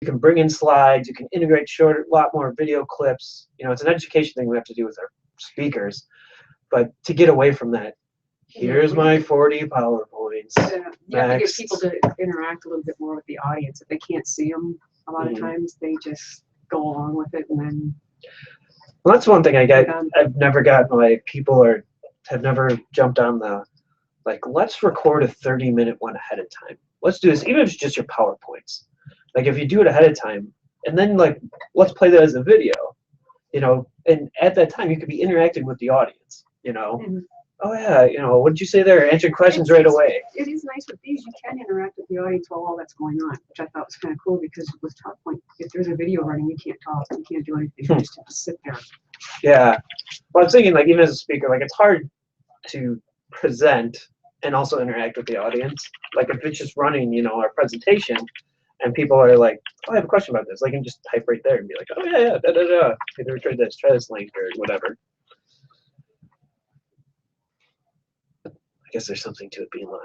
You can bring in slides. You can integrate a lot more video clips. You know, it's an education thing we have to do with our speakers. But to get away from that, here's my 40 PowerPoints. You have to get people to interact a little bit more with the audience. If they can't see them, a lot of times they just go along with it, and then. Well, that's one thing I've never gotten. Like people have never jumped on the like. Let's record a 30-minute one ahead of time. Let's do this, even if it's just your PowerPoints. Like if you do it ahead of time, and then like let's play that as a video. You know, and at that time you could be interacting with the audience. You know. Oh yeah, you know, what did you say there? Answering questions right away. It is nice with these. You can interact with the audience while all that's going on, which I thought was kind of cool because with TalkPoint, if there's a video running, you can't talk, you can't do anything. You just have to sit there. Yeah. Well, I'm thinking, like, even as a speaker, like, it's hard to present and also interact with the audience. Like, if it's just running, you know, our presentation, and people are like, oh, I have a question about this. I can just type right there and be like, oh, yeah, da-da-da. Okay, try this link or whatever. I guess there's something to it being live.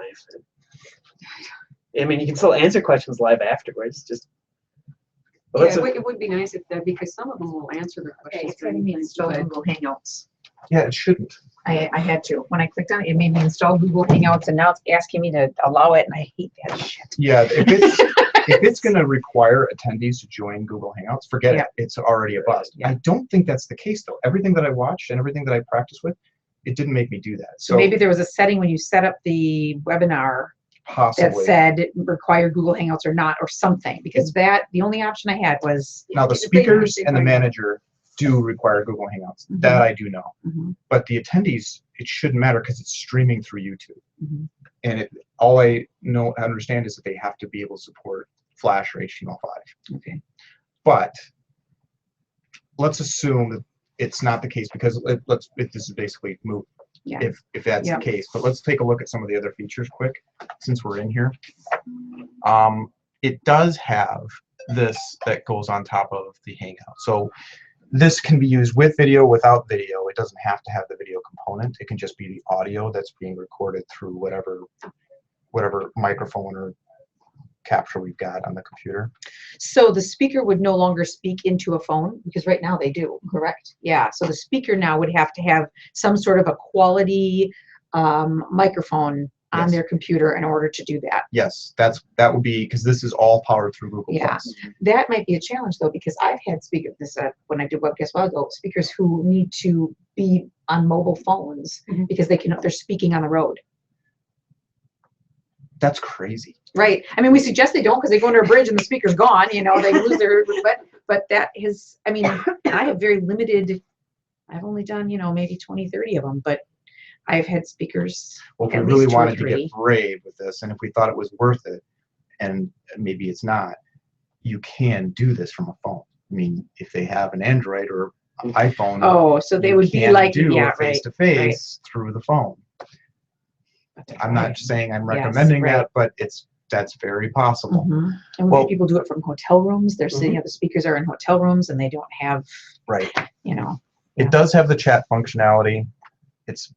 I mean, you can still answer questions live afterwards. Just it would be nice if because some of them will answer the questions. It's letting me install Google Hangouts. Yeah, it shouldn't. I had to. When I clicked on it, it made me install Google Hangouts, and now it's asking me to allow it, and I hate that shit. Yeah, if it's going to require attendees to join Google Hangouts, forget it. It's already a bust. Yeah. I don't think that's the case, though. Everything that I watched and everything that I practiced with, it didn't make me do that. So maybe there was a setting when you set up the webinar that said require Google Hangouts or not, or something, because the only option I had was. Now the speakers and the manager do require Google Hangouts. That I do know. But the attendees, it shouldn't matter because it's streaming through YouTube. And all I understand is that they have to be able to support Flash or HTML5. Okay. But let's assume that it's not the case, because this is basically moot if that's the case. But let's take a look at some of the other features quick, since we're in here. It does have this that goes on top of the Hangout. So this can be used with video, without video. It doesn't have to have the video component. It can just be the audio that's being recorded through whatever microphone or capture we've got on the computer. So the speaker would no longer speak into a phone, because right now they do, correct? Yeah, so the speaker now would have to have some sort of a quality microphone on their computer in order to do that. Yes, that would be, because this is all powered through Google+. Yeah, that might be a challenge though, because I've had speakers, when I did webcast a while ago, speakers who need to be on mobile phones because they're speaking on the road. That's crazy. Right. I mean, we suggest they don't because they go under a bridge and the speaker's gone, you know, they lose their, but that is, I mean, I have very limited, I've only done, you know, maybe 20, 30 of them, but I've had speakers. Well, if we really wanted to get brave with this, and if we thought it was worth it, and maybe it's not, you can do this from a phone. I mean, if they have an Android or an iPhone, oh, so they would be like, face-to-face through the phone. I'm not saying I'm recommending that, but that's very possible. And when people do it from hotel rooms, they're sitting, the speakers are in hotel rooms and they don't have, you know. It does have the chat functionality. It's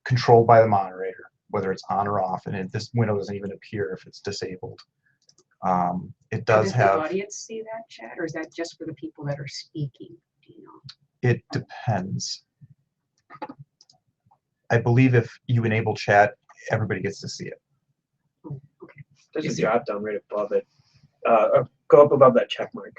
controlled by the moderator, whether it's on or off, and this window doesn't even appear if it's disabled. It does have. Does the audience see that chat, or is that just for the people that are speaking? Do you know? It depends. I believe if you enable chat, everybody gets to see it. Oh, okay. There's a drop down right above it. Go up above that check mark.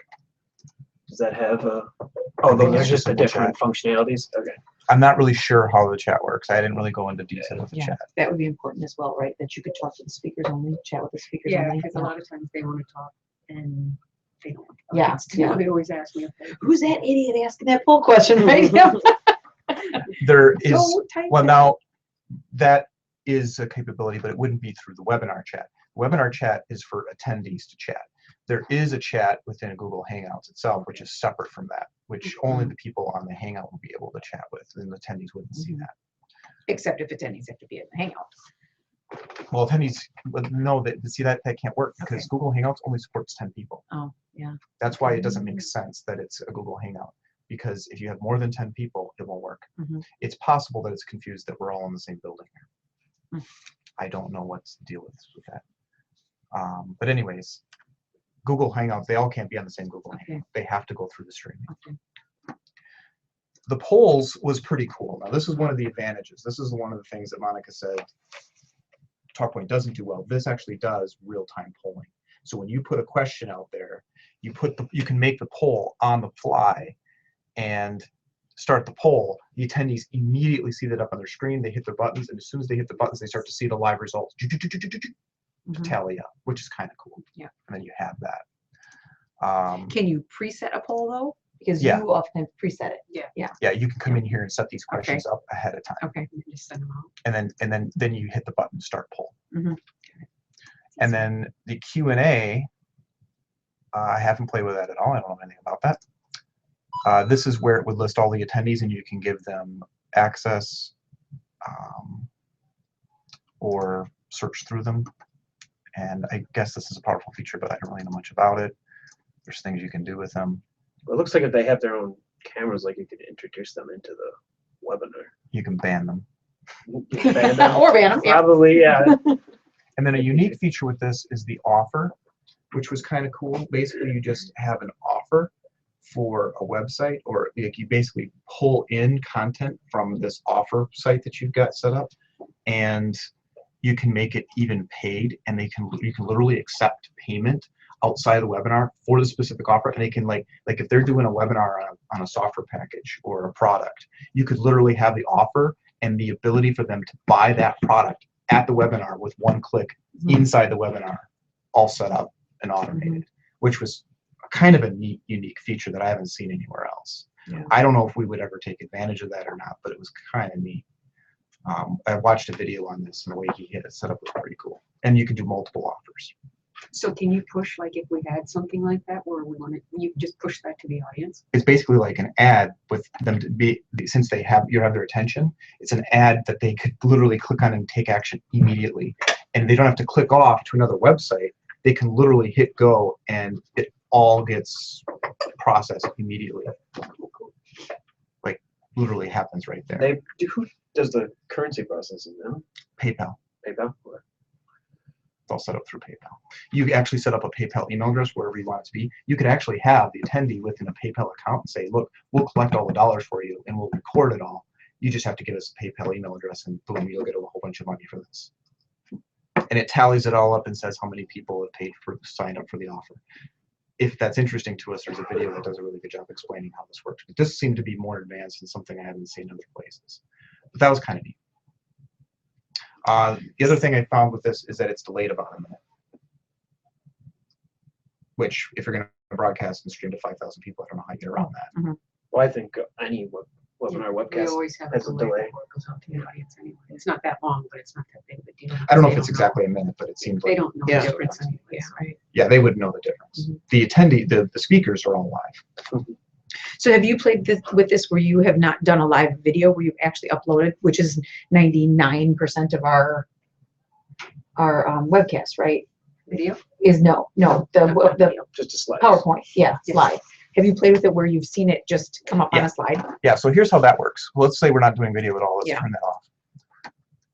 Does that have those are just the different functionalities? Okay. I'm not really sure how the chat works. I didn't really go into detail with the chat. That would be important as well, right? That you could talk to the speakers only, chat with the speakers only. Yeah, because a lot of times they want to talk and they don't want to talk. Yeah. They always ask me, who's that idiot asking that poll question, right? There is, well, now that is a capability, but it wouldn't be through the webinar chat. The webinar chat is for attendees to chat. There is a chat within Google Hangouts itself, which is separate from that, which only the people on the Hangout will be able to chat with, and the attendees wouldn't see that. Except if attendees have to be in the Hangout. Well, attendees, no, see that can't work because Google Hangouts only supports 10 people. Oh, yeah. That's why it doesn't make sense that it's a Google Hangout. Because if you have more than 10 people, it won't work. It's possible that it's confused that we're all in the same building here. I don't know what to deal with that. But anyways, Google Hangouts, they all can't be on the same Google Okay. Hangout. They have to go through the streaming. Okay. The polls was pretty cool. Now, this is one of the advantages. This is one of the things that Monica said TalkPoint doesn't do well. This actually does real-time polling. So when you put a question out there, you can make the poll on the fly and start the poll. The attendees immediately see that up on their screen. They hit their buttons, and as soon as they hit the buttons, they start to see the live results to Mhm. tally up, which is kind of cool. Yeah. And then you have that. Can you preset a poll though? Because Yeah. you often preset it. Yeah, you can come in here and set these questions up ahead of time, Okay. You can just send them out. and then you hit the button start poll. Mhm. And then the Q&A, I haven't played with that at all. I don't know anything about that. This is where it would list all the attendees, and you can give them access or search through them. And I guess this is a powerful feature, but I don't really know much about it. There's things you can do with them. It looks like if they have their own cameras, like you could introduce them into the webinar. You can ban them. You can ban them. Or ban 'em, yeah. Probably, yeah. And then a unique feature with this is the offer, which was kind of cool. Basically, you just have an offer for a website, or like you basically pull in content from this offer site that you've got set up, and you can make it even paid, and you can literally accept payment outside of the webinar for the specific offer. And they can like if they're doing a webinar on a software package or a product, you could literally have the offer and the ability for them to buy that product at the webinar with one click inside the webinar, all set up and automated, which was kind of a neat, unique feature that I haven't seen anywhere else. Yeah. I don't know if we would ever take advantage of that or not, but it was kind of neat. I watched a video on this, and the way he hit it set up was pretty cool. And you can do multiple offers. So can you push, like if we had something like that where we want to, you just push that to the audience? It's basically like an ad with them to be, since you have their attention, it's an ad that they could literally click on and take action immediately. And they don't have to click off to another website. They can literally hit go, and it all gets processed immediately. Like literally happens right there. Who does the currency processing now? PayPal. PayPal? Or- It's all set up through PayPal. You actually set up a PayPal email address wherever you want it to be. You could actually have the attendee within a PayPal account and say, look, we'll collect all the dollars for you and we'll record it all. You just have to give us a PayPal email address, and boom, you'll get a whole bunch of money for this. And it tallies it all up and says how many people have paid for sign up for the offer. If that's interesting to us, there's a video that does a really good job explaining how this works. But this seemed to be more advanced and something I haven't seen other places. But that was kind of neat. The other thing I found with this is that it's delayed about a minute. Which, if you're going to broadcast and stream to 5,000 people, I don't know how you get around that. Well, I think any webinar We webcast always have a has a delay delay. before it goes out to the audience anyway. It's not that long, but it's not that big of a deal. I don't know They if it's know. exactly a minute, but it seems They like, don't know Yeah. the difference anyway. Yeah, right. yeah, they would know the difference. The attendee, the speakers are all live. So have you played this with this where you have not done a live video where you've actually uploaded, which is 99% of our webcast, right? Video? Is the Just a slide. PowerPoint, yeah, Yes. slide. Have you played with it where you've seen it just come up on Yeah. a slide? Yeah, so here's how that works. Well, let's say we're not doing video at all. Let's Yeah. turn that off.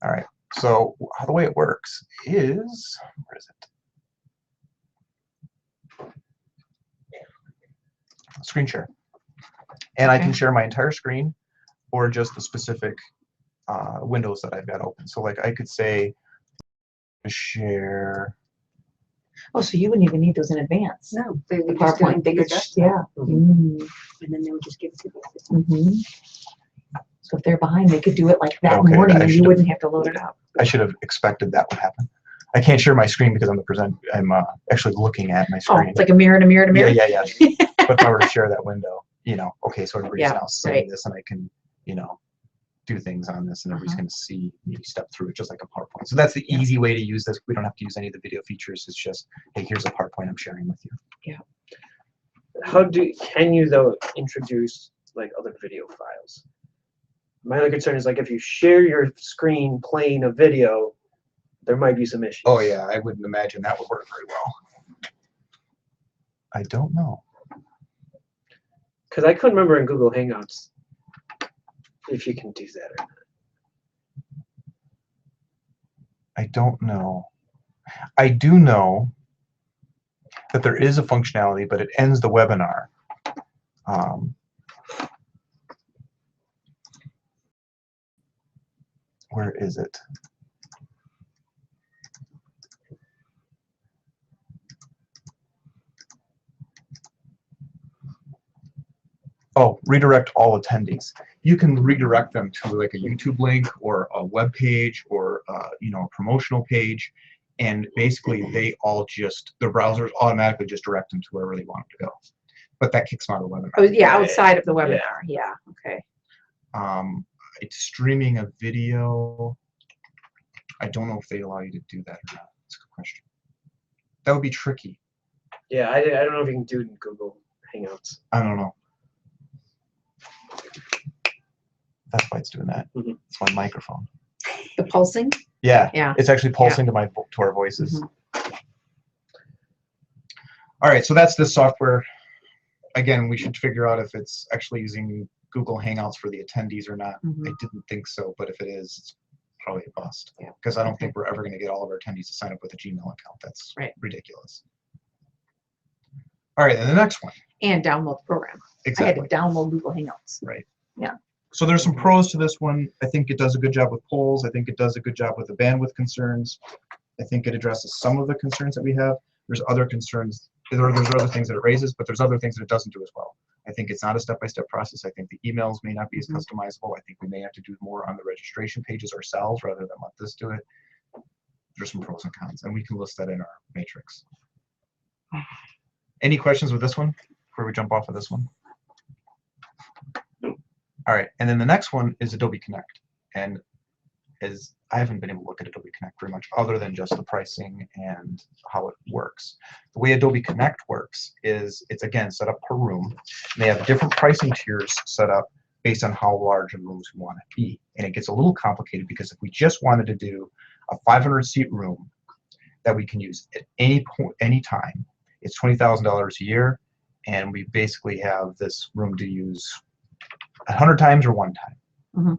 All right. So the way it works is, where is it? Screen share. And I can Okay. share my entire screen or just the specific windows that I've got open. So like I could say share. Oh, so you wouldn't even need those in advance. No, they The would just do it PowerPoint, they via could, desktop, yeah. Mhm. and then they would just give it to us. Mhm. So if they're behind, they could do it like that Okay, morning I and you should've- wouldn't have to load it up. I should have expected that would happen. I can't share my screen because I'm actually looking at my Oh, screen. it's like a mirror to mirror to mirror? Yeah. But if I were to share that window, okay, so everybody's Yeah, now seeing right. this, and I can, do things on this, and everybody's Uh-huh. going to see me step through it just like a PowerPoint. So that's the Yeah. easy way to use this. We don't have to use any of the video features. It's just, hey, here's a PowerPoint I'm sharing with you. Can you though introduce like other video files? My only concern is like if you share your screen playing a video, there might be some issues. Oh yeah, I wouldn't imagine that would work very well. I don't know. Because I couldn't remember in Google Hangouts if you can do that or not. I don't know. I do know that there is a functionality, but it ends the webinar. Where is it? Oh, redirect all attendees. You can redirect them to like a YouTube link or a web page or you know, a promotional page, and basically they all just, the browsers automatically just direct them to wherever they want them to go. But that kicks them out of the webinar. Oh, yeah, outside of the webinar. Yeah. Okay. It's streaming a video. I don't know if they allow you to do that or not. That's a good question. That would be tricky. Yeah, I don't know if you can do it in Google Hangouts. I don't know. That's why it's doing that. Mhm. It's my microphone. The pulsing. Yeah. Yeah. It's actually pulsing to our voices. Mhm. All right, so that's this software. Again, we should figure out if it's actually using Google Hangouts for the attendees or not. Mhm. I didn't think so, but if it is, it's probably a bust. Yeah. Because I don't Okay. think we're ever going to get all of our attendees to sign up with a Gmail account. That's Right. ridiculous. All right, and the next one. And download the program. Exactly. I had to download Google Hangouts. Right. Yeah. So there's some pros to this one. I think it does a good job with polls. I think it does a good job with the bandwidth concerns. I think it addresses some of the concerns that we have. There's other concerns. There's other things that it raises, but there's other things that it doesn't do as well. I think it's not a step-by-step process. I think the emails may not be as customizable. I think we may have to do more on the registration pages ourselves rather than let this do it. There's some pros and cons, and we can list that in our matrix. Any questions with this one before we jump off of this one? All right, and then the next one is Adobe Connect. And as I haven't been able to look at Adobe Connect very much other than just the pricing and how it works. The way Adobe Connect works is it's, again, set up per room. And they have different pricing tiers set up based on how large a rooms we want to be. And it gets a little complicated because if we just wanted to do a 500-seat room that we can use at any point, any time, it's $20,000 a year, and we basically have this room to use 100 times or one time.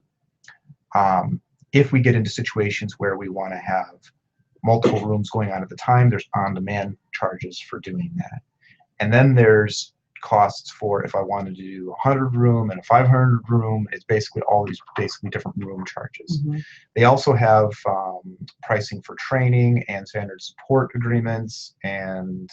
Mhm. If we get into situations where we want to have multiple rooms going on at the time, there's on-demand charges for doing that. And then there's costs for if I wanted to do a 100-room and a 500-room. It's basically all these different room charges. Mhm. They also have pricing for training and standard support agreements and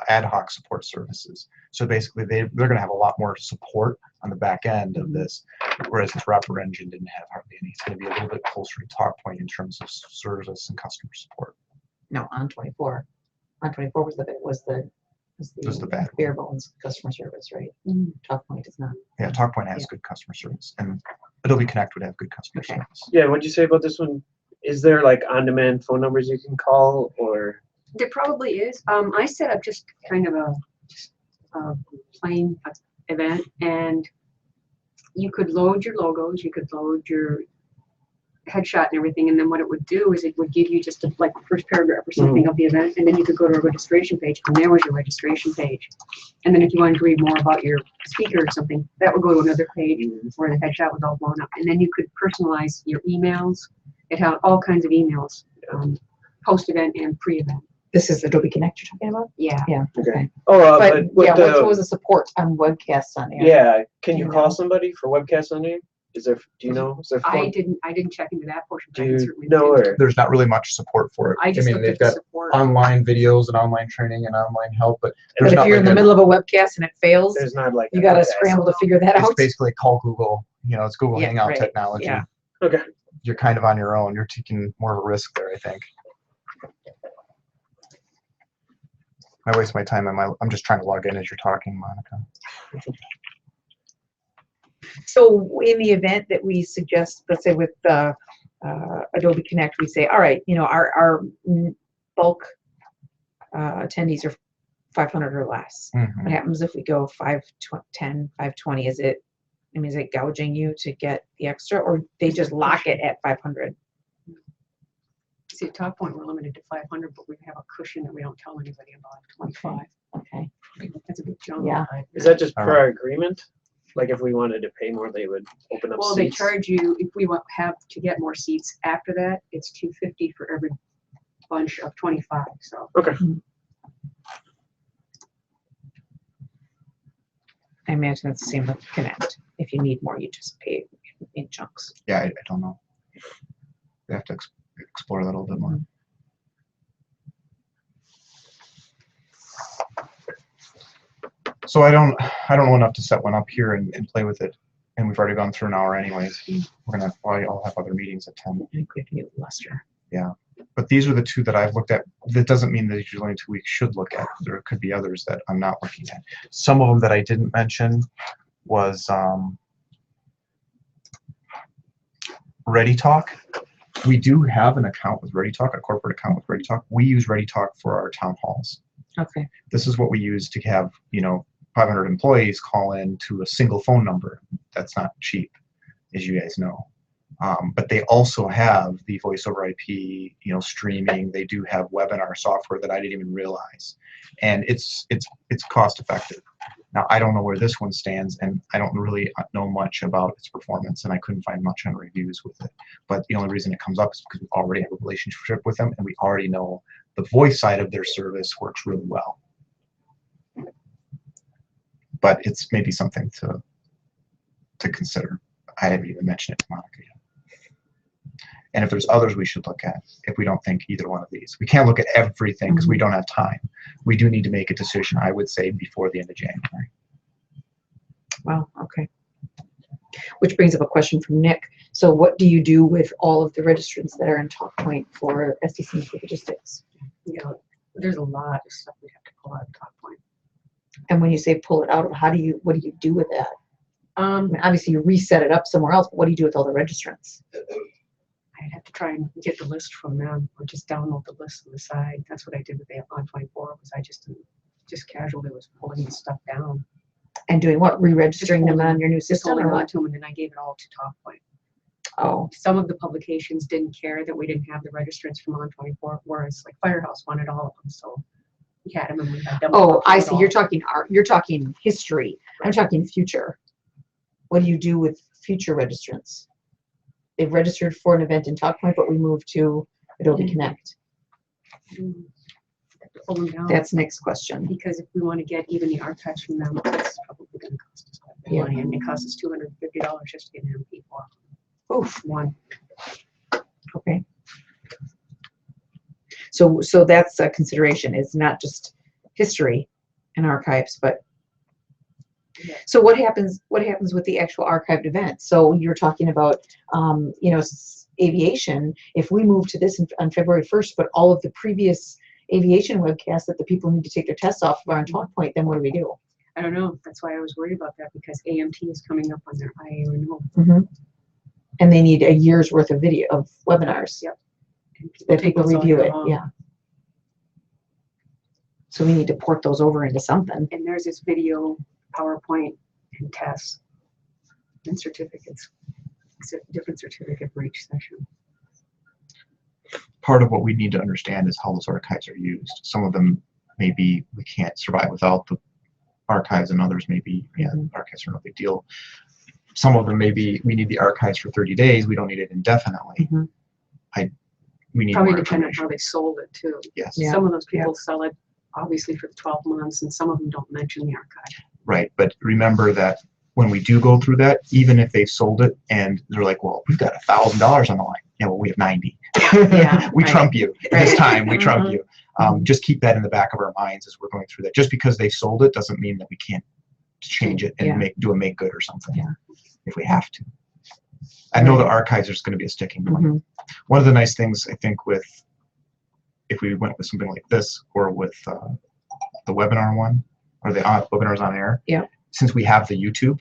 ad hoc support services. So basically, they're going to have a lot more support on the back end of this, whereas this Wrapper Engine didn't have hardly any. It's going to be a little bit closer to TalkPoint in terms of service and customer support. No, on 24. On 24 was the bad bare bones customer service, right? TalkPoint is not. Yeah, TalkPoint has good customer service, and Adobe Connect would have good customer Okay. service. Yeah, what'd you say about this one? Is there like on-demand phone numbers you can call, or? There probably is. I set up just kind of a plain event, and you could load your logos, you could load your headshot and everything, and then what it would do is it would give you just like the first paragraph or something of the event, and then you could go to a registration page, and there was your registration page. And then if you wanted to read more about your speaker or something, that would go to another page where the headshot was all blown up. And then you could personalize your emails. It had all kinds of emails, post-event and pre-event. This is Adobe Connect you're talking about? Yeah. Yeah. Okay. Oh, But but with yeah, the, what was the support on webcasts on there? yeah, can you You call know. somebody for webcast on there? Is there? Do you know? Is there? I didn't check into that portion, but Do I can you certainly know, look into or? There's not really much support for it. I just mean, looked they've at the got support. online videos and online training and online help, but But there's if not you're in the like middle of a webcast and it fails, There's not like. you got to okay. scramble to figure that it's out. basically call Google. You know, it's Google Yeah, Hangout right. technology. Yeah. Okay. You're kind of on your own. You're taking more of a risk there, I think. I waste my time on I'm just trying to log in as you're talking, Monica. So in the event that we suggest, let's say with Adobe Connect, we say, all right, you know, our bulk attendees are 500 or less. Mhm. What happens if we go 510, 520? Is it gouging you to get the extra, or they just lock it at 500? See, at TalkPoint, we're limited to 500, but we have a cushion that we don't tell anybody about, 25. Okay. That's a big chunk. Yeah. Is that just All per right. our agreement? Like if we wanted to pay more, they would open up Well, they seats? charge you, if we have to get more seats after that, it's $250 for every bunch of 25, so. Okay. I imagine it's the same with Connect. If you need more, you just pay in chunks. Yeah, I don't know. We have to explore that a little bit more. So I don't know enough to set one up here and play with it. And we've already gone through an hour anyways. We're gonna probably all have other meetings at 10. I think we can do Lester. Yeah. But these are the two that I've looked at. That doesn't mean that these are the only two we should look at. There could be others that I'm not looking at. Some of them that I didn't mention was ReadyTalk. We do have an account with ReadyTalk, a corporate account with ReadyTalk. We use ReadyTalk for our town halls. Okay. This is what we use to have, 500 employees call in to a single phone number. That's not cheap, as you guys know. But they also have the voice over IP, streaming. They do have webinar software that I didn't even realize, and it's cost effective. Now I don't know where this one stands, and I don't really know much about its performance, and I couldn't find much on reviews with it. But the only reason it comes up is because we already have a relationship with them, and we already know the voice side of their service works really well. But it's maybe something to consider. I haven't even mentioned it to Monica yet. And if there's others we should look at, if we don't think either one of these. We can't look at everything because we don't have time. We do need to make a decision, I would say, before the end of January. Wow, okay. Which brings up a question from Nick. So what do you do with all of the registrants that are in TalkPoint for SDC logistics? There's a lot of stuff we have to pull out of TalkPoint. And when you say pull it out, what do you do with that? I mean, obviously you reset it up somewhere else, but what do you do with all the registrants? I'd have to try and get the list from them, or just download the list on the side. That's what I did with the On24. Was I just casually was pulling the stuff down. And doing what? Re-registering them on your new Just system holding or on what? to them, and then I gave it all to TalkPoint. Oh, Some of the publications didn't care that we didn't have the registrants from On24, whereas like Firehouse wanted all of them, so we had them and we had them. oh, I see. all. You're talking art. You're talking history. I'm talking future. What do you do with future registrants? They've registered for an event in TalkPoint, but we moved to Adobe Connect. Have to pull them down. That's next question. Because if we want to get even the archives from them, it's probably going to cost us quite a bit of money, and it costs us $250 just to get an MP4. Oof. One. Okay. So that's a consideration. It's not just history and archives, but Yeah. so what happens with the actual archived event? So you're talking about aviation. If we move to this on February 1st, but all of the previous aviation webcasts that the people need to take their tests off are on TalkPoint, then what do we do? I don't know. That's why I was worried about that, because AMT is coming up on their IA renewal. And they need a year's worth of video of webinars. Yep. And That take people those all review year it. long. Yeah. So we need to port those over into something. And there's this video, PowerPoint, and tests and certificates. It's a different certificate for each session. Part of what we need to understand is how those archives are used. Some of them maybe we can't survive without the archives, and others maybe, archives are no big deal. Some of them maybe we need the archives for 30 days. We don't need it indefinitely. We need Probably more depending on information. how they sold it too. Yes. Yeah. Some of those people sell it obviously for the 12 months, and some of them don't mention the archive. Right, but remember that when we do go through that, even if they've sold it and they're like, well, we've got $1,000 on the line. Yeah, well, we have 90. Yeah, We right. trump you this time. We trump Mhm. you. Just keep that in the back of our minds as we're going through that. Just because they sold it doesn't mean that we can't change it and Yeah. do a make good or something Yeah. if we have to. I know the archives is going to be a sticking point. One of the nice things I think with if we went with something like this or with the webinar one or the webinars on air, since we have the YouTube,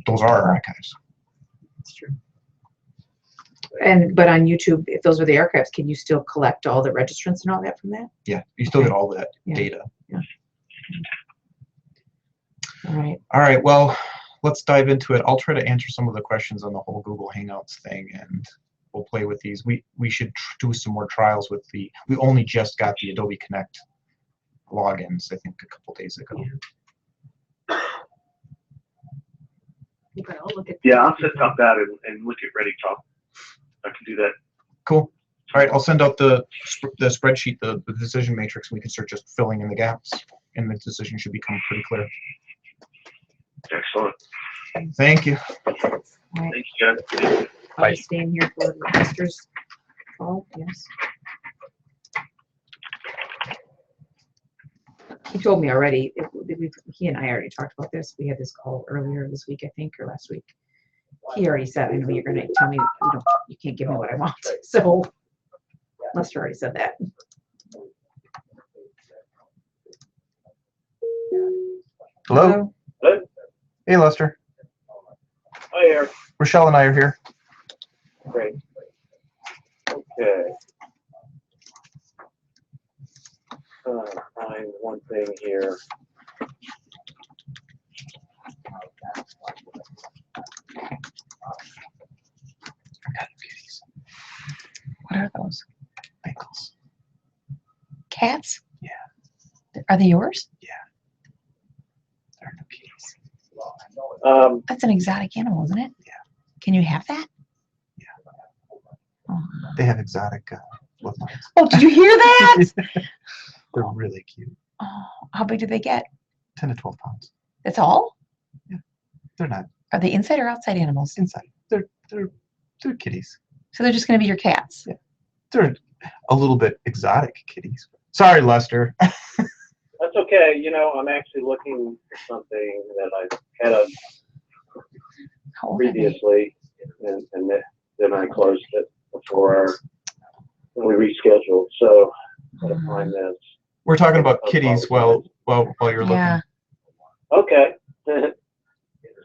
those are our archives. That's true. But on YouTube, if those are the archives, can you still collect all the registrants and all that from that? Yeah, you still Okay. get all that Yeah. data. All right. All right, well, let's dive into it. I'll try to answer some of the questions on the whole Google Hangouts thing, and we'll play with these. We should do some more trials with we only just got the Adobe Connect logins, I think, a couple days ago. Yeah. Okay, I'll look at. Yeah, I'll set up that and look at ReadyTalk. I can do that. Cool. All right, I'll send out the spreadsheet, the decision matrix, and we can start just filling in the gaps, and the decision should become pretty clear. Excellent. Thank you. Thank you, guys. I'll stay in here for the master's call, yes. He told me already, he and I already talked about this. We had this call earlier this week, I think, or last week. He already said, I know you're gonna tell me you can't give me what I want. So Lester already said that. Hello? Hello? Hey, Lester. Hi, Eric. Rochelle and I are here. Great. Okay. Find one thing here. What are those? Ankles. Cats? Yeah. Are they yours? There are no kitties. That's an exotic animal, isn't it? Yeah. Can you have that? Yeah. Oh, They have exotic bloodlines. oh did you hear that? They're really cute. Oh, how big do they get? 10 to 12 pounds. That's all? They're not Are they inside or outside animals? inside. They're kitties. So they're just going to be your cats? Yeah. They're a little bit exotic kitties. Sorry, Lester. That's okay. You know, I'm actually looking for something that I had a How old are they? previously, and then I closed it before we rescheduled. So gotta find this. We're talking about kitties while you're Yeah. looking. Okay.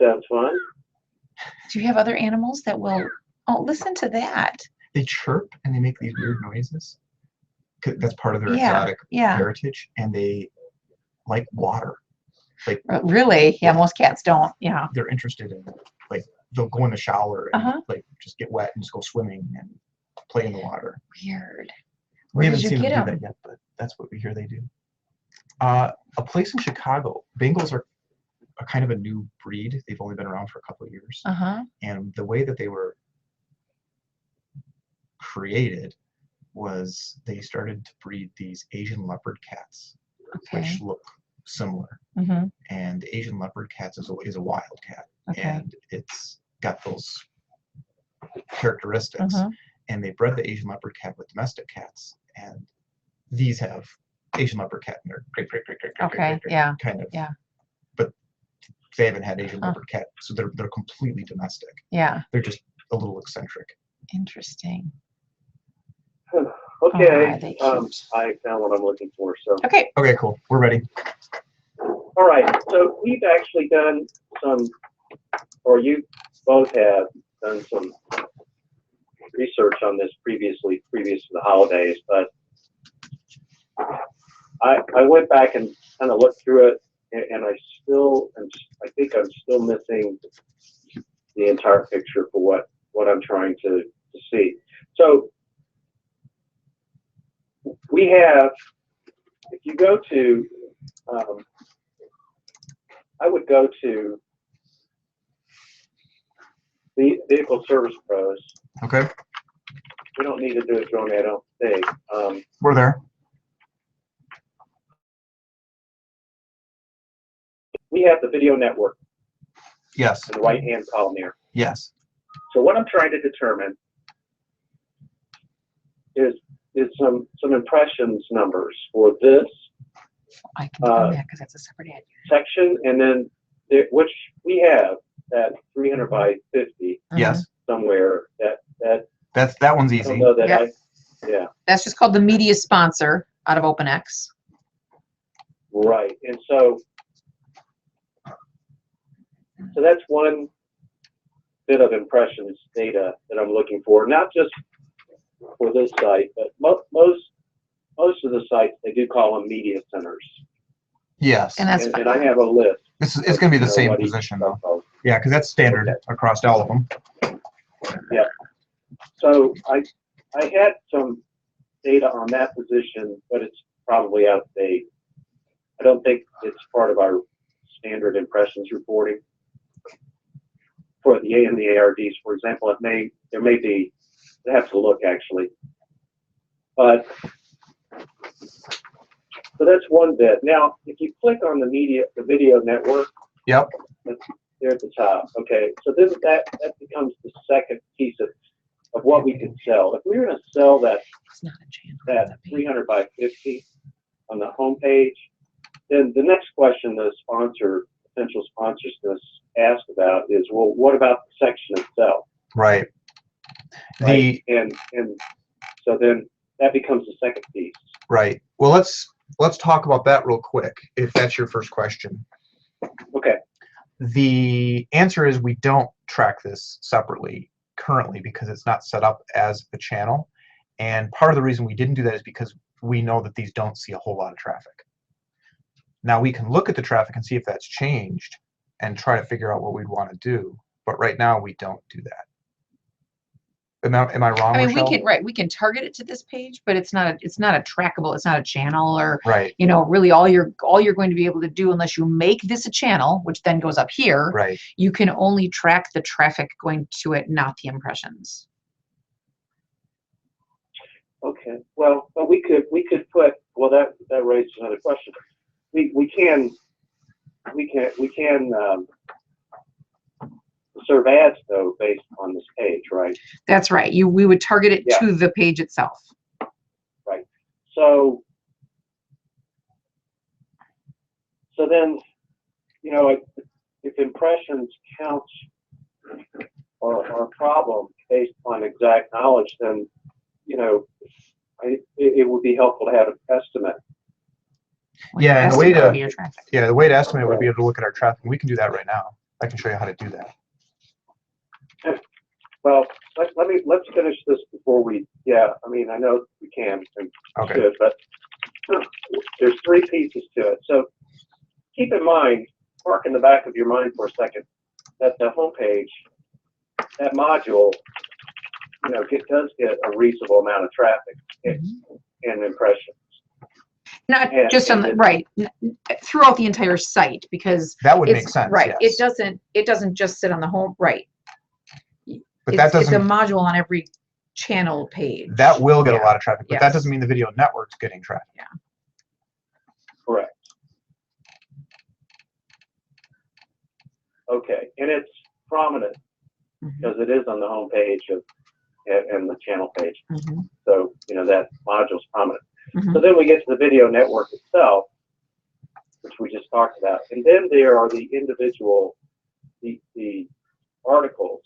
Sounds fun. Do you have other animals that will? Oh, listen to that. They chirp and they make these weird noises. That's part of their Yeah, exotic yeah. heritage, and they like water. Like Really? Yeah, most cats don't. Yeah. they're interested in, like, they'll go in the shower and Uh-huh. like just get wet and just go swimming and play in the water. Weird. We Where haven't did you seen them get do 'em? that yet, but that's what we hear they do. A place in Chicago. Bengals are a kind of a new breed. They've only been around for a couple of years, Uh-huh. and the way that they were created was they started to breed these Asian leopard cats, Okay. which look similar. Mm-hmm. And the Asian leopard cats is a wild cat, Okay. and it's got those characteristics. Mhm. And they bred the Asian leopard cat with domestic cats, and these have Asian leopard cat in their great Okay. Yeah. kind of. Yeah. But they haven't had Asian Huh. leopard cat, so they're completely domestic. Yeah. They're just a little eccentric. Interesting. Okay. Oh, are they cute? I found what I'm looking for. So, Okay. Okay, cool. We're ready. all right. So we've actually done some, or you both have done some research on this previous to the holidays, but I went back and kind of looked through it, and I think I'm still missing the entire picture for what I'm trying to see. So we have, if you go to, I would go to the Vehicle Service Pros. Okay, We don't need to do it, Johnny, I don't think. we're there. We have the video network Yes, in the right-hand column here. yes. So what I'm trying to determine is some impressions numbers for this I can find that because that's a separate ad. section, and then which we have that 300 by 50 Yes, somewhere. that one's I don't easy. know that Yep. yeah, That's just called the media sponsor out of OpenX. right. And so that's one bit of impressions data that I'm looking for, not just for this site, but most of the sites, they do call them media centers. Yes, And that's And fine. I have a list. it's going to be the of same what each position site though. calls. Yeah, because that's standard Okay. across all of them. So I had some data on that position, but it's probably out of date. I don't think it's part of our standard impressions reporting. For the A and the ARDs, for example, there may be, I have to look actually. But, so that's one bit. Now, if you click on the video network, Yep. there at the top. Okay, so then that becomes the second piece of what we can sell. If we were going to sell that It's not a channel. that 300 by 50 on the home page, then the next question the potential sponsors going to ask about is, well, what about the section itself? Right. Right? And so then that becomes the second piece. Right. Well, let's talk about that real quick, if that's your first question. Okay. The answer is we don't track this separately currently because it's not set up as a channel. And part of the reason we didn't do that is because we know that these don't see a whole lot of traffic. Now we can look at the traffic and see if that's changed and try to figure out what we'd want to do. But right now we don't do that. Am I wrong, I mean, Rochelle? we can target it to this page, but it's not a trackable, it's not a channel, or, Right, you know, really all you're going to be able to do, unless you make this a channel, which then goes up here, right. you can only track the traffic going to it, not the impressions. Okay. Well, but we could put, well, that raises another question. We can serve ads though based on this page, right? That's right. We would target it Yeah. to the page itself. Right. So then, you know, if impressions counts are a problem based on exact knowledge, then, you know, it would be helpful to have an estimate. Yeah, and the way Estimate would be to your traffic. the way to estimate would be able to look at our traffic. We can do that right now. I can show you how to do that. Well, let's finish this before we. Yeah, I mean, I know we can and Okay. should, but there's three pieces to it. So keep in mind, park in the back of your mind for a second, that the homepage, that module, you know, does get a reasonable amount of traffic and impressions. Not And- just on the, and right, throughout the entire site, because That would it's, make sense. Right, yes. it doesn't just sit on the home, right. But that It's a doesn't. module on every channel page. That will get a Yeah. lot of traffic, but that Yes. doesn't mean the video network's getting traffic. Correct. Okay, and it's prominent Mhm, because it is on the home page and the channel page. mhm, So, you know, that module's prominent. mhm. So then we get to the video network itself, which we just talked about. And then there are the individual, the articles.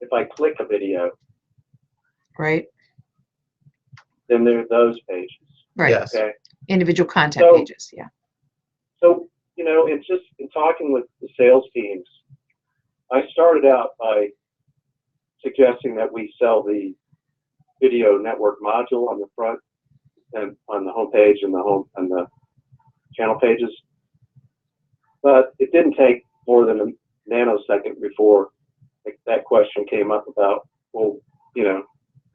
If I click a video, Right, then there are those pages. right. Yes. Okay. Individual content So- pages, yeah. So, you know, it's just in talking with the sales teams, I started out by suggesting that we sell the video network module on the front and on the home page and the channel pages. But it didn't take more than a nanosecond before that question came up about, well, you know,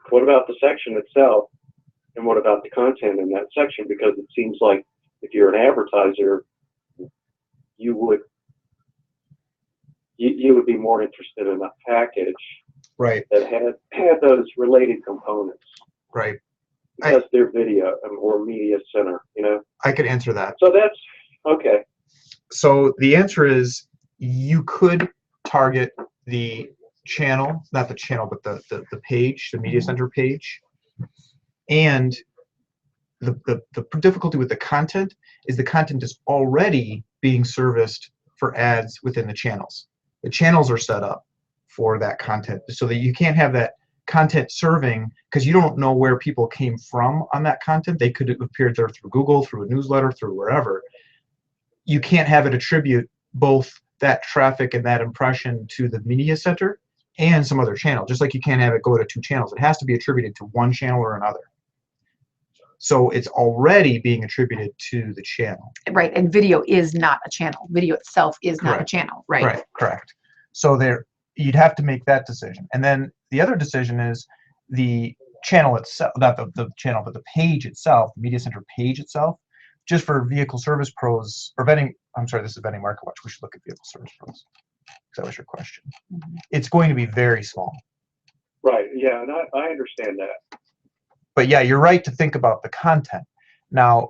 what about the section itself and what about the content in that section? Because it seems like if you're an advertiser, you would be more interested in a package Right. that had those related components Right. because they're video or media center, you know. I could answer that. So that's okay. So the answer is you could target the channel, not the channel, but the page, the media center page. And the difficulty with the content is the content is already being serviced for ads within the channels. The channels are set up for that content so that you can't have that content serving because you don't know where people came from on that content. They could have appeared there through Google, through a newsletter, through wherever. You can't have it attribute both that traffic and that impression to the media center and some other channel, just like you can't have it go to two channels. It has to be attributed to one channel or another. So it's already being attributed to the channel. Right, and video is not a channel. Video itself is not a Correct. channel, right? Right, correct. So there, you'd have to make that decision. And then the other decision is the channel itself, not the channel, but the page itself, the media center page itself, just for vehicle service pros, or vending, I'm sorry, this is vending market watch. We should look at vehicle service pros. That was your question. Mhm. It's going to be very small. Right. Yeah, and I understand that. But yeah, you're right to think about the content. Now,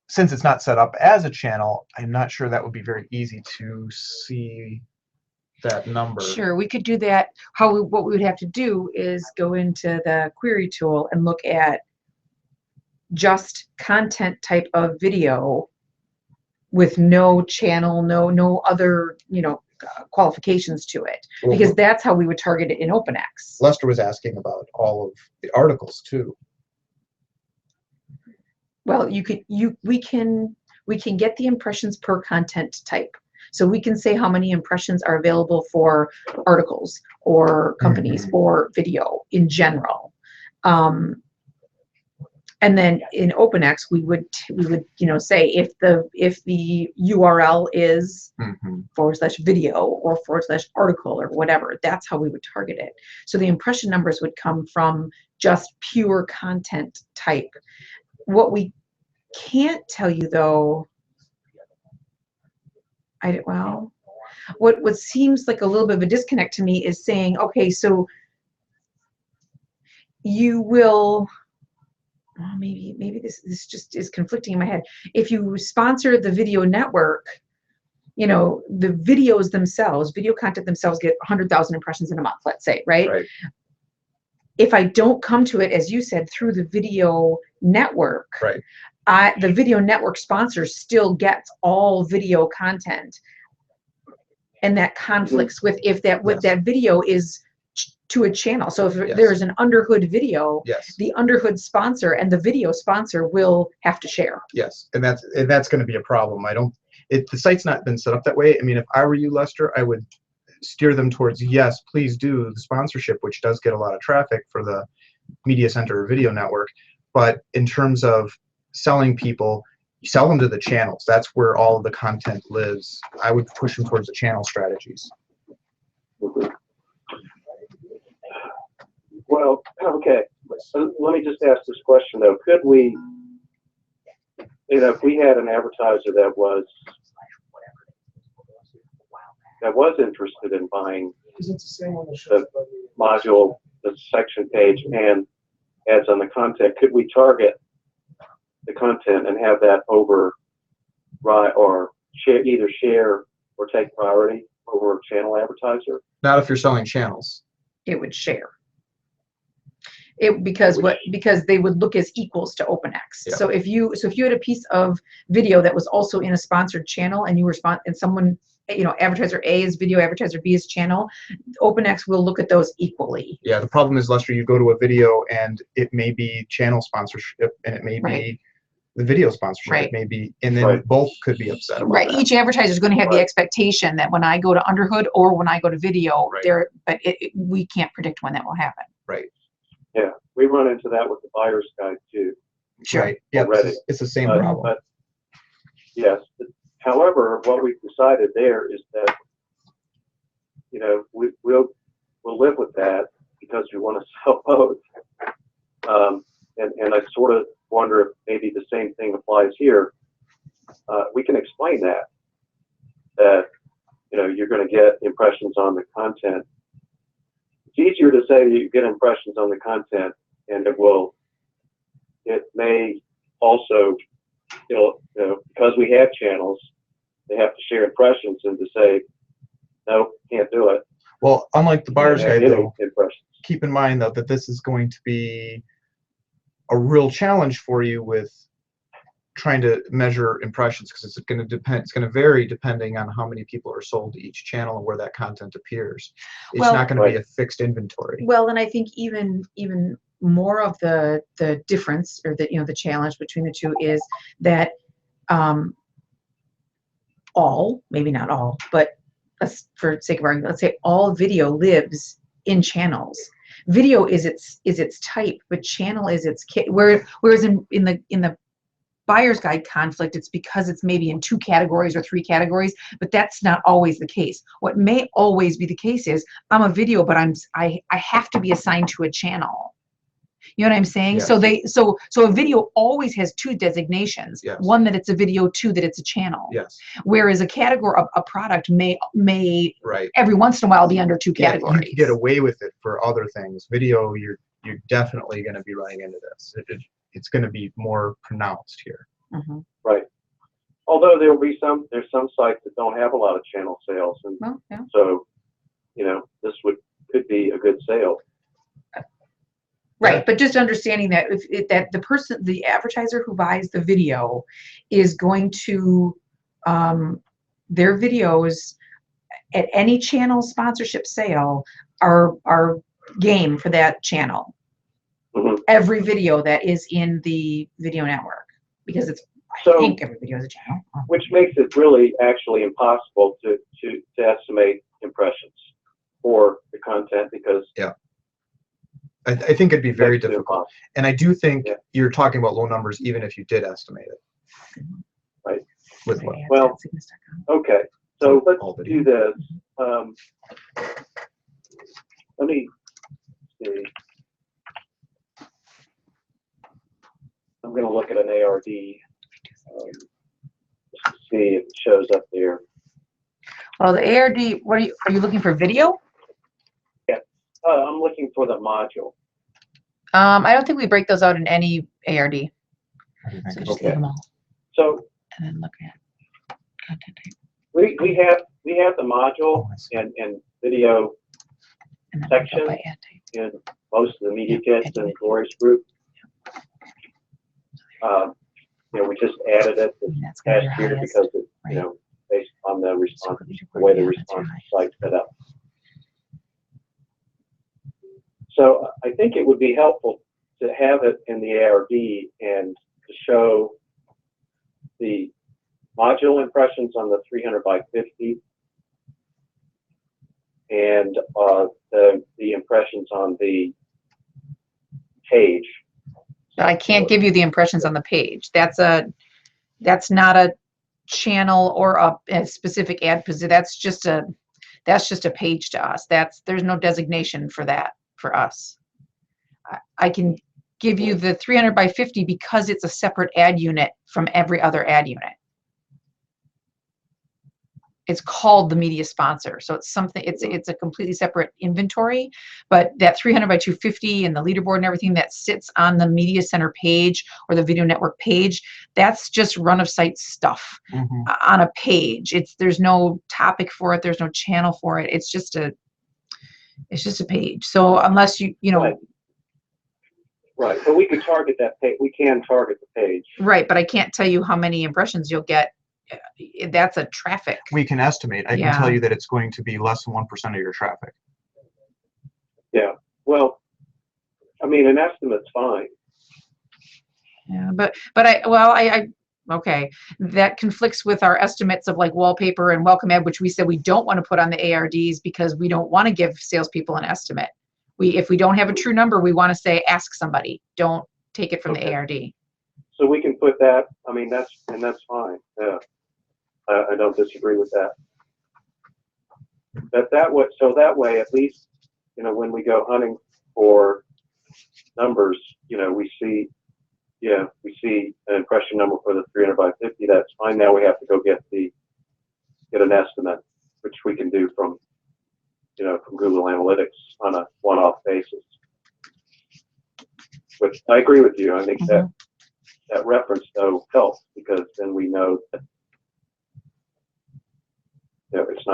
since it's not set up as a channel, I'm not sure that would be very easy to see that number. Sure, we could do that. What we would have to do is go into the query tool and look at just content type of video with no channel, no other, qualifications to it, Well, because that's how we would target it in OpenX. Lester was asking about all of the articles too. Well, we can get the impressions per content type. So we can say how many impressions are available for articles or companies or video in general. And then in OpenX, we would say if the URL is /video or /article or whatever, that's how we would target it. So the impression numbers would come from just pure content type. What we can't tell you though, what seems like a little bit of a disconnect to me is saying, okay, so you will. Maybe this just is conflicting in my head. If you sponsor the video network, the videos themselves, video content themselves get 100,000 impressions in a month, let's say, right? Right. If I don't come to it, as you said, through the video network, Right. The video network sponsor still gets all video content, and that conflicts with if that video is to a channel. So if there's an underhood video, the underhood sponsor and the video sponsor will have to share. Yes, and that's going to be a problem. The site's not been set up that way. I mean, if I were you, Lester, I would steer them towards, yes, please do the sponsorship, which does get a lot of traffic for the Media Center or Video Network. But in terms of selling people, you sell them to the channels. That's where all of the content lives. I would push them towards the channel strategies. Well, okay. So let me just ask this question though. Could we, if we had an advertiser that was interested in buying the module, the section page, and ads on the content, could we target the content and have that or either share or take priority over a channel advertiser? Not if you're selling channels. It would share. Because they would look as equals to OpenX. Yeah. So if you had a piece of video that was also in a sponsored channel and you were and someone, advertiser A is video, advertiser B is channel, OpenX will look at those equally. Yeah, the problem is, Lester, you go to a video and it may be channel sponsorship and it may be the video sponsorship, it may be, and then both could be upset about that. Each advertiser is going to have the expectation that when I go to underhood or when I go to video, we can't predict when that will happen. Right. Yeah, we run into that with the buyer's guide too. Sure. Right. Yeah, it's the same problem. But yes. However, what we've decided there is that we'll live with that because we want to sell both. And I sort of wonder if maybe the same thing applies here. We can explain that you're going to get impressions on the content. It's easier to say you get impressions on the content, and it may also, because we have channels, they have to share impressions, and to say, no, can't do it. Well, unlike the buyer's guide, though, impressions. Keep in mind though that this is going to be a real challenge for you with trying to measure impressions, because it's going to vary depending on how many people are sold to each channel and where that content appears. It's not going to be a fixed inventory. Well, and I think even more of the difference, or the challenge between the two, is that maybe not all, but for sake of argument, let's say all video lives in channels. Video is its type, but channel is its whereas in the buyer's guide conflict, it's because it's maybe in 2 categories or 3 categories, but that's not always the case. What may always be the case is I'm a video, but I have to be assigned to a channel. You know what I'm saying? Yes. So a video always has 2 designations. Yes. One that it's a video, 2 that it's a channel. Yes. Whereas a category of a product may right. every once in a while be under 2 categories. You can get away with it for other things. Video, you're definitely going to be running into this. It's going to be more pronounced here. Mhm. Right. Although there's some sites that don't have a lot of channel sales, and Well, yeah. so, this could be a good sale. Right, but just understanding that that the advertiser who buys the video is going to, their videos at any channel sponsorship sale are game for that channel. Mhm. Every video that is in the video network, because I So- think every video is a channel. Which makes it really actually impossible to estimate impressions for the content, because I think it'd be very makes it difficult. impossible. And I do think Yeah. you're talking about low numbers, even if you did estimate it. Right. With what? Well, Okay, so let's All video. do this. Let me see. I'm going to look at an ARD just to see if it shows up there. Well, the ARD, are you looking for video? I'm looking for the module. I don't think we break those out in any ARD. So just Okay. leave them all So and then look at content type. we have the module and video And then break out section by ad type. in most of the media Yeah, kits and Glorious Group. We just added it this And that's gonna be past your year highest, because it, right. based on the So response, what is your the way the yeah, that's your response highest. site set up. So I think it would be helpful to have it in the ARD and to show the module impressions on the 300 by 50 and the impressions on the page. But I can't give you the impressions on the page. That's not a channel or a specific ad position. That's just a page to us. There's no designation for that for us. I can give you the 300 by 50 because it's a separate ad unit from every other ad unit. It's called the media sponsor. So it's something, it's a completely separate inventory, but that 300 by 250 and the leaderboard and everything that sits on the media center page or the video network page, that's just run of site stuff on a page. There's no topic for it. There's no channel for it. It's just a page. So unless you know, Right, but we could target that page. We can target the page. right, but I can't tell you how many impressions you'll get. That's a traffic. We can estimate. I can tell you that it's going to be less than 1% of your traffic. Yeah, well, I mean, an estimate's fine. Yeah, but okay, that conflicts with our estimates of like wallpaper and welcome ad, which we said we don't want to put on the ARDs because we don't want to give salespeople an estimate. If we don't have a true number, we want to say ask somebody. Don't take it from the ARD. So we can put that. I mean, that's fine. Yeah, I don't disagree with that. That way, at least, when we go hunting for numbers, we see an impression number for the 300 by 50. That's fine. Now we have to go get an estimate, which we can do from Google Analytics on a one-off basis. But I agree with you. I think that reference though helps because then we know that there's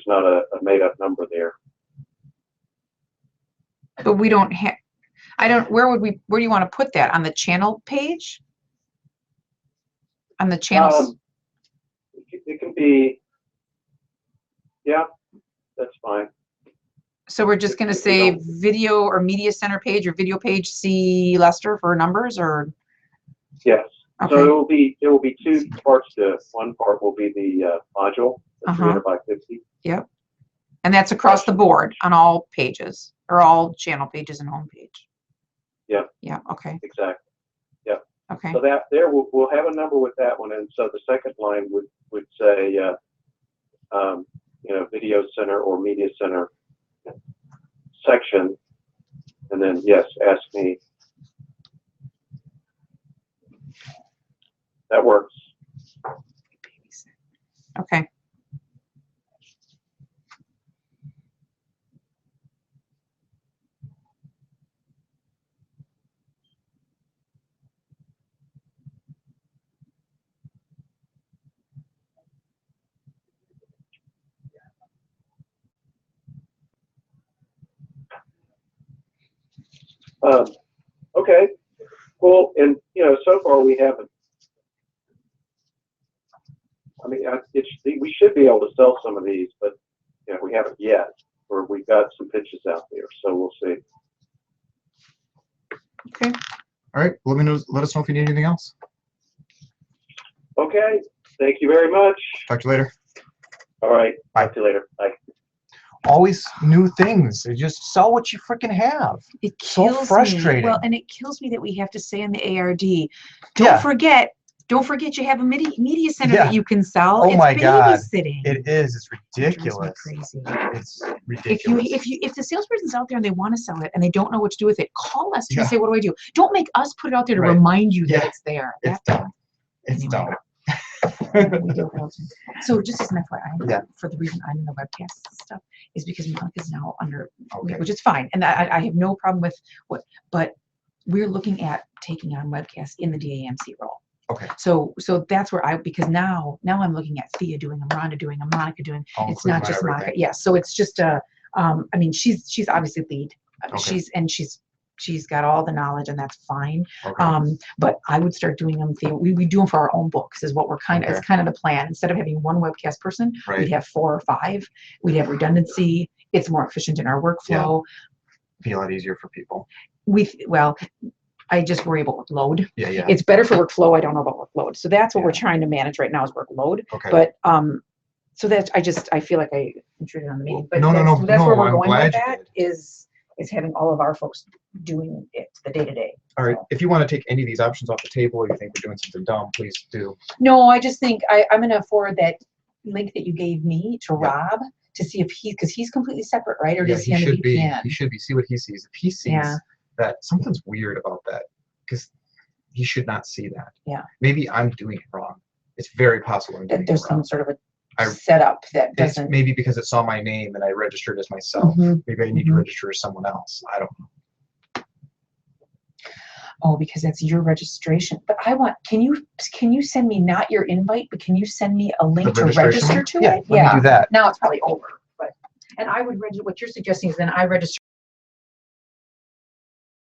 not a made-up number there. But we don't have. Where do you want to put that? On the channel page? On the channels? It can be. Yeah, that's fine. So we're just going to if we say don't- video or media center page or video page, see Lester for numbers, or Yes. okay. So there will be two parts to it. One part will be the module, the 300 by 50. And that's across the board on all pages or all channel pages and homepage. Yeah. Yeah. Okay. Exactly. Yeah. Okay. So that there we'll have a number with that one, and so the second line would say, video center or media center section, and then yes, ask me. That works. Okay. Okay, cool. And, so far we haven't, I mean, we should be able to sell some of these, but, we haven't yet, or we've got some pitches out there, so we'll see. Okay. All right. Let us know if you need anything else. Okay, thank you very much. Talk to you later. All right, Bye. talk to you later. Bye. Always new things. You just sell what you freaking have. It So kills me. frustrating. Well, and it kills me that we have to say in the ARD, Yeah. don't forget you have a media center Yeah. that you can sell. Oh It's my God. babysitting. It is. It's It drives me ridiculous. crazy. It's ridiculous. If the salesperson's out there and they want to sell it and they don't know what to do with it, call us Yeah. and say, what do I do? Don't make us put it out there to Right. remind you that Yeah. it's there. It's dumb. It's Anyway. dumb. So just as an FYI, Yeah. for the reason I'm in the webcast stuff is because Monica's now under, Okay. which is fine, and I have no problem with but we're looking at taking on webcasts in the DAMC role. Okay. So that's where because now I'm looking at Thea doing them, Rhonda doing them, Monica doing. I'll It's include not my just Monica. everything. Yeah. So it's just I mean, she's obviously lead. Okay. She's got all the knowledge, and that's fine. Okay. But I would start doing them. We do them for our own books, is what we're it's kind of the plan. Instead of having one webcast person, Right. we'd have 4 or 5. We'd have redundancy. It's more efficient in our workflow. Be a lot easier for people. I just worry about workload. Yeah. Yeah. It's better for workflow. I don't know about workload. So that's what we're Yeah. trying to manage right now is workload. Okay. But so that's I feel like I intruded on the meeting. But No, that's where we're I'm going glad with you that is having all of our folks doing it the day to day. All right. If you want to take any of these options off the table, or you think we're doing something dumb, please do. No, I just think I'm going to forward that link that you gave me to Yeah. Rob to see if because he's completely separate, right? Or Yeah, does he on the should be. VPN? He should be. See what he sees. If he sees Yeah. that something's weird about that, because he should not see that. Yeah. Maybe I'm doing it wrong. It's very possible I'm doing That there's it wrong. some sort of a I- setup that It's doesn't. maybe because it saw my name and I registered as myself. Mhm. Maybe I need to Mhm. register as someone else. I don't know. Oh, because that's your registration. But can you send me not your invite, but can you send me a link to registration register link? to Yeah, it? let me do that. Now it's probably over, but and I would register. What you're suggesting is then I register